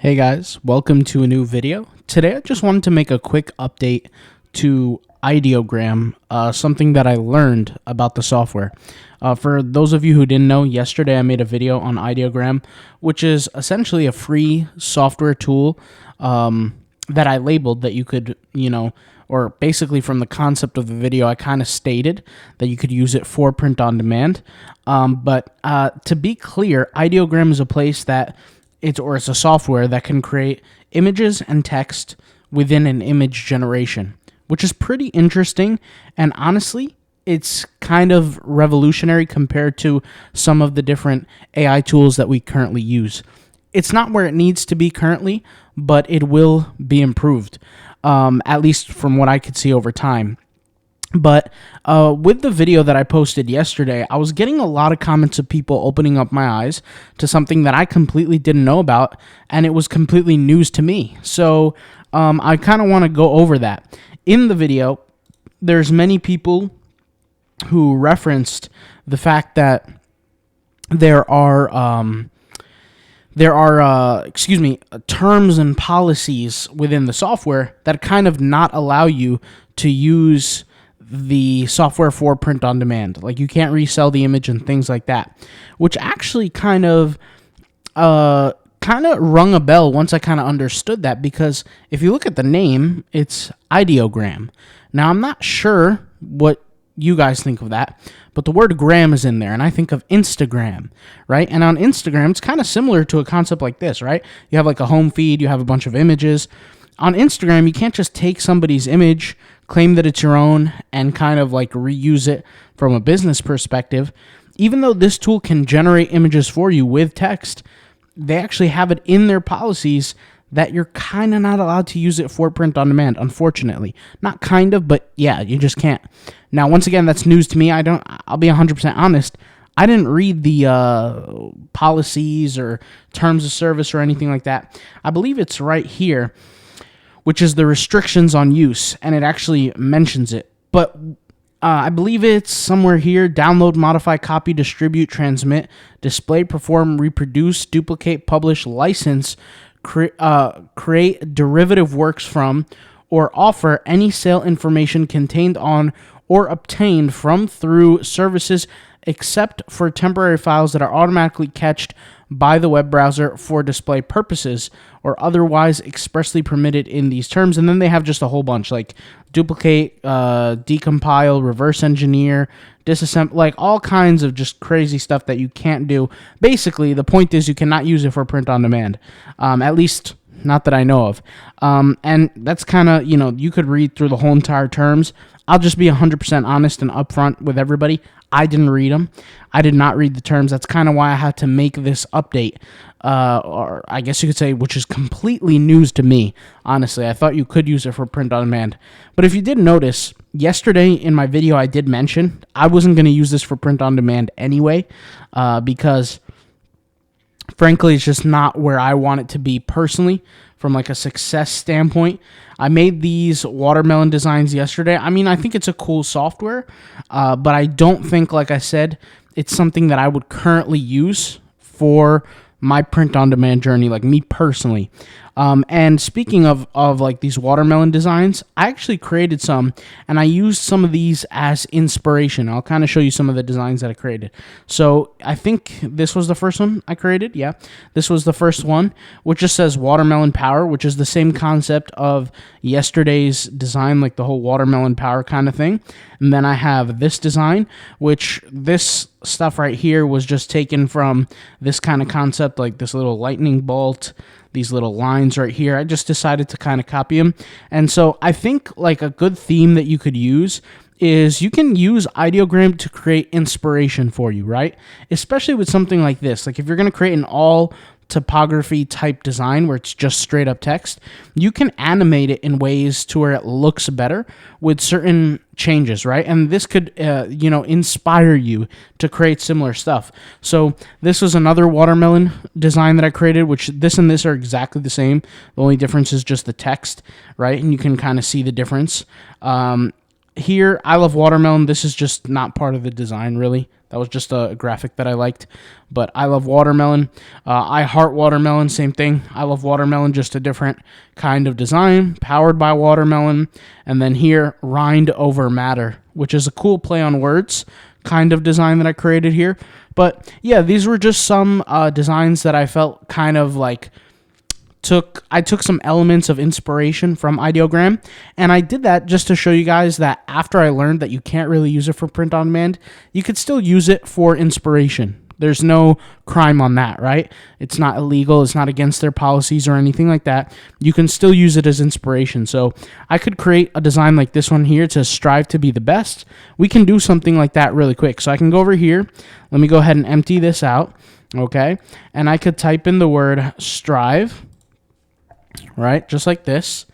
Hey guys, welcome to a new video. Today I just wanted to make a quick update to Ideogram, something that I learned about the software. For those of you who didn't know, yesterday I made a video on Ideogram, which is essentially a free software tool that I labeled that you could, or basically from the concept of the video, I kind of stated that you could use it for print on demand. But to be clear, Ideogram is a place that it's a software that can create images and text within an image generation, which is pretty interesting. And honestly, it's kind of revolutionary compared to some of the different AI tools that we currently use. It's not where it needs to be currently, but it will be improved, at least from what I could see over time. But with the video that I posted yesterday, I was getting a lot of comments of people opening up my eyes to something that I completely didn't know about, and it was completely news to me. So I kind of want to go over that. In the video, there's many people who referenced the fact that there are terms and policies within the software that kind of not allow you to use the software for print on demand. Like you can't resell the image and things like that, which actually kind of rung a bell once I kind of understood that, because if you look at the name, it's Ideogram. Now I'm not sure what you guys think of that, but the word gram is in there, and I think of Instagram, right? And on Instagram, it's kind of similar to a concept like this, right? You have like a home feed, you have a bunch of images. On Instagram, you can't just take somebody's image, claim that it's your own, and kind of like reuse it from a business perspective. Even though this tool can generate images for you with text, they actually have it in their policies that you're kind of not allowed to use it for print on demand, unfortunately. Not kind of, but yeah, you just can't. Now, once again, that's news to me. I'll be 100% honest. I didn't read the policies or terms of service or anything like that. I believe it's right here, which is the restrictions on use, and it actually mentions it. But I believe it's somewhere here: download, modify, copy, distribute, transmit, display, perform, reproduce, duplicate, publish, license, create derivative works from, or offer any sale information contained on or obtained from through services, except for temporary files that are automatically cached by the web browser for display purposes or otherwise expressly permitted in these terms. And then they have just a whole bunch, like duplicate, decompile, reverse engineer, disassemble, like all kinds of just crazy stuff that you can't do. Basically, the point is you cannot use it for print on demand, at least not that I know of. And that's kind of, you could read through the whole entire terms. I'll just be 100% honest and upfront with everybody. I didn't read them. I did not read the terms. That's kind of why I had to make this update, or I guess you could say, which is completely news to me, honestly. I thought you could use it for print on demand. But if you did notice, yesterday in my video I did mention I wasn't going to use this for print on demand anyway, because frankly, it's just not where I want it to be personally from like a success standpoint. I made these watermelon designs yesterday. I mean, I think it's a cool software, but I don't think, like I said, it's something that I would currently use for my print on demand journey, like me personally. And speaking of like these watermelon designs, I actually created some, and I used some of these as inspiration. I'll kind of show you some of the designs that I created. So I think this was the first one I created. Yeah, this was the first one, which just says watermelon power, which is the same concept of yesterday's design, like the whole watermelon power kind of thing. And then I have this design, which this stuff right here was just taken from this kind of concept, like this little lightning bolt, these little lines right here. I just decided to kind of copy them. And so I think like a good theme that you could use is you can use Ideogram to create inspiration for you, right? Especially with something like this. Like if you're going to create an all typography type design where it's just straight up text, you can animate it in ways to where it looks better with certain changes, right? And this could, inspire you to create similar stuff. So this was another watermelon design that I created, which this and this are exactly the same. The only difference is just the text, right? And you can kind of see the difference. Here, I love watermelon. This is just not part of the design, really. That was just a graphic that I liked. But I love watermelon. I heart watermelon, same thing. I love watermelon, just a different kind of design, powered by watermelon. And then here, rind over matter, which is a cool play on words kind of design that I created here. But yeah, these were just some designs that I felt kind of like I took some elements of inspiration from Ideogram, and I did that just to show you guys that after I learned that you can't really use it for print on demand, you could still use it for inspiration. There's no crime on that, right? It's not illegal. It's not against their policies or anything like that. You can still use it as inspiration. So I could create a design like this one here to strive to be the best. We can do something like that really quick. So I can go over here. Let me go ahead and empty this out, okay? And I could type in the word strive, right? Just like this.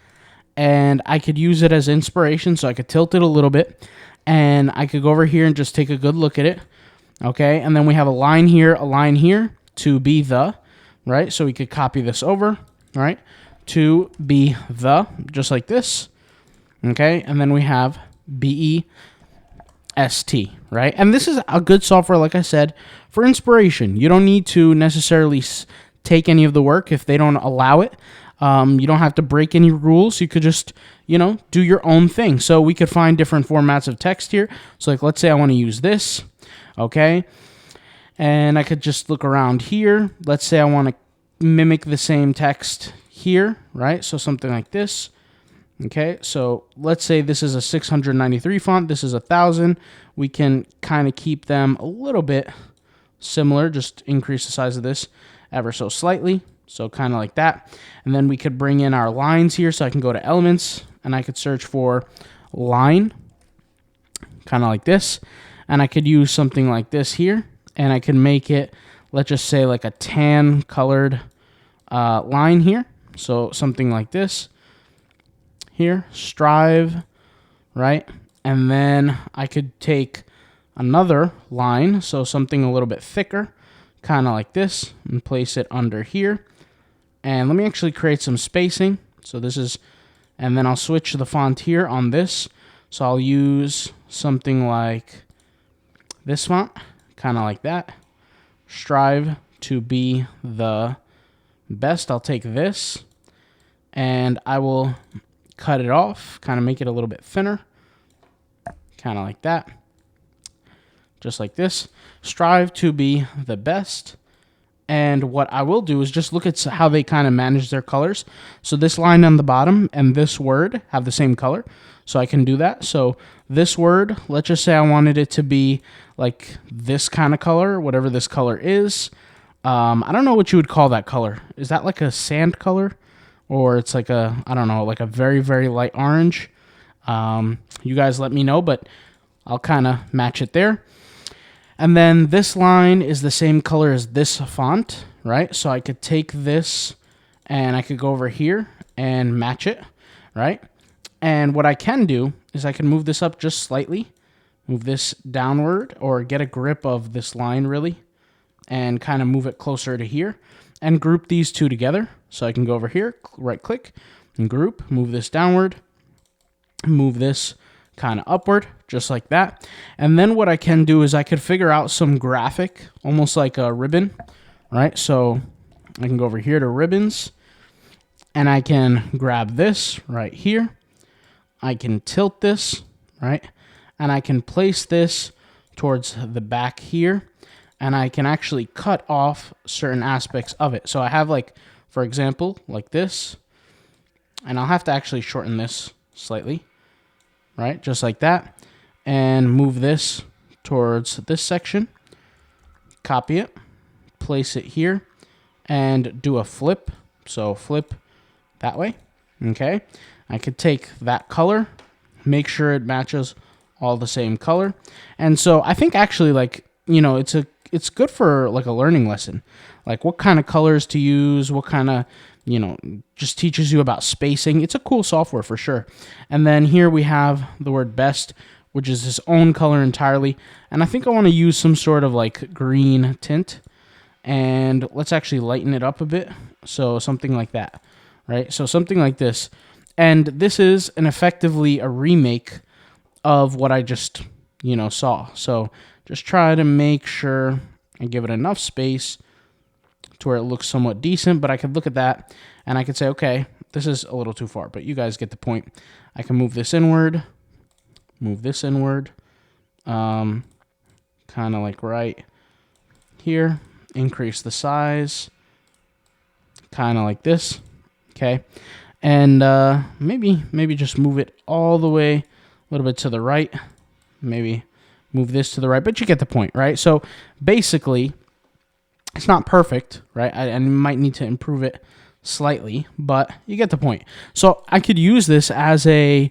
And I could use it as inspiration, so I could tilt it a little bit. And I could go over here and just take a good look at it. Okay, and then we have a line here to be the, right? So we could copy this over, right? To be the, just like this. Okay, and then we have BEST, right? And this is a good software, like I said, for inspiration. You don't need to necessarily take any of the work if they don't allow it. You don't have to break any rules. You could just, do your own thing. So we could find different formats of text here. So like, let's say I want to use this, okay? And I could just look around here. Let's say I want to mimic the same text here, right? So something like this, okay? So let's say this is a 693 font. This is 1,000. We can kind of keep them a little bit similar, just increase the size of this ever so slightly. So kind of like that. And then we could bring in our lines here. So I can go to elements and I could search for line, kind of like this. And I could use something like this here. And I can make it, let's just say like a tan colored line here. So something like this here, strive, right? And then I could take another line. So something a little bit thicker, kind of like this, and place it under here. And let me actually create some spacing. So this is, and then I'll switch the font here on this. So I'll use something like this font, kind of like that. Strive to be the best. I'll take this and I will cut it off, kind of make it a little bit thinner, kind of like that. Just like this. Strive to be the best. And what I will do is just look at how they kind of manage their colors. So this line on the bottom and this word have the same color. So I can do that. So this word, let's just say I wanted it to be like this kind of color, whatever this color is. I don't know what you would call that color. Is that like a sand color? Or it's like a, I don't know, like a very, very light orange. You guys let me know, but I'll kind of match it there. And then this line is the same color as this font, right? So I could take this and I could go over here and match it, right? And what I can do is I can move this up just slightly, move this downward, or get a grip of this line really, and kind of move it closer to here and group these two together. So I can go over here, right click and group, move this downward, move this kind of upward, just like that. And then what I can do is I could figure out some graphic, almost like a ribbon, right? So I can go over here to ribbons and I can grab this right here. I can tilt this, right? And I can place this towards the back here and I can actually cut off certain aspects of it. So I have like, for example, like this, and I'll have to actually shorten this slightly, right? Just like that. And move this towards this section, copy it, place it here, and do a flip. So flip that way, okay? I could take that color, make sure it matches all the same color. And so I think actually like, it's good for like a learning lesson, like what kind of colors to use, what kind of, just teaches you about spacing. It's a cool software for sure. And then here we have the word best, which is its own color entirely. And I think I want to use some sort of like green tint. And let's actually lighten it up a bit. So something like that, right? So something like this. And this is effectively a remake of what I just saw. So just try to make sure and give it enough space to where it looks somewhat decent, but I could look at that and I could say, okay, this is a little too far, but you guys get the point. I can move this inward, kind of like right here, increase the size, kind of like this, okay? And maybe just move it all the way a little bit to the right, maybe move this to the right, but you get the point, right? So basically, it's not perfect, right? I might need to improve it slightly, but you get the point. So I could use this as a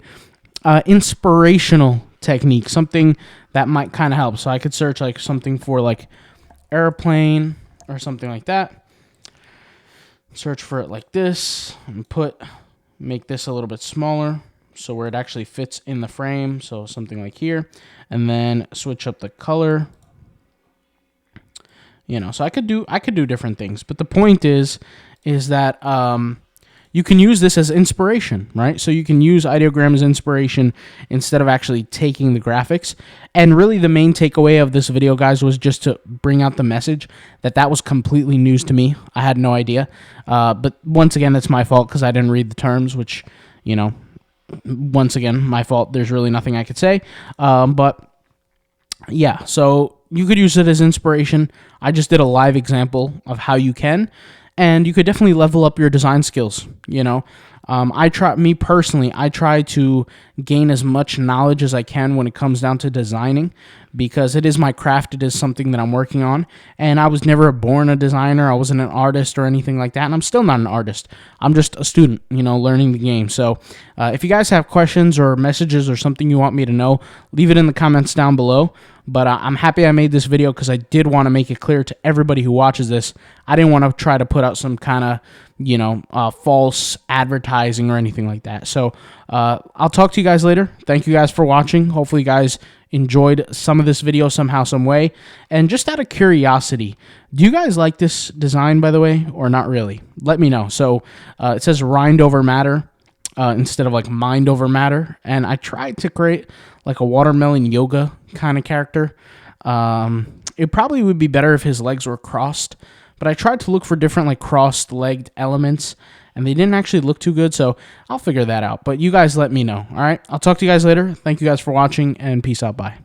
inspirational technique, something that might kind of help. So I could search like something for like airplane or something like that. Search for it like this and make this a little bit smaller so where it actually fits in the frame. So something like here, and then switch up the color. So I could do different things, but the point is that you can use this as inspiration, right? So you can use Ideogram as inspiration instead of actually taking the graphics. And really the main takeaway of this video, guys, was just to bring out the message that was completely news to me. I had no idea. But once again, it's my fault because I didn't read the terms, which, once again, my fault. There's really nothing I could say. But yeah, so you could use it as inspiration. I just did a live example of how you can. And you could definitely level up your design skills. I try to gain as much knowledge as I can when it comes down to designing, because it is my craft. It is something that I'm working on, and I was never born a designer. I wasn't an artist or anything like that, and I'm still not an artist. I'm just a student, learning the game. So if you guys have questions or messages or something you want me to know, leave it in the comments down below. But I'm happy I made this video because I did want to make it clear to everybody who watches this. I didn't want to try to put out some kind of, false advertising or anything like that. So I'll talk to you guys later. Thank you guys for watching. Hopefully you guys enjoyed some of this video somehow, some way. And just out of curiosity, do you guys like this design, by the way, or not really? Let me know. So it says rind over matter instead of like mind over matter. And I tried to create like a watermelon yoga kind of character. It probably would be better if his legs were crossed, but I tried to look for different like crossed-legged elements, and they didn't actually look too good, so I'll figure that out. But you guys let me know, all right? I'll talk to you guys later. Thank you guys for watching, and peace out. Bye.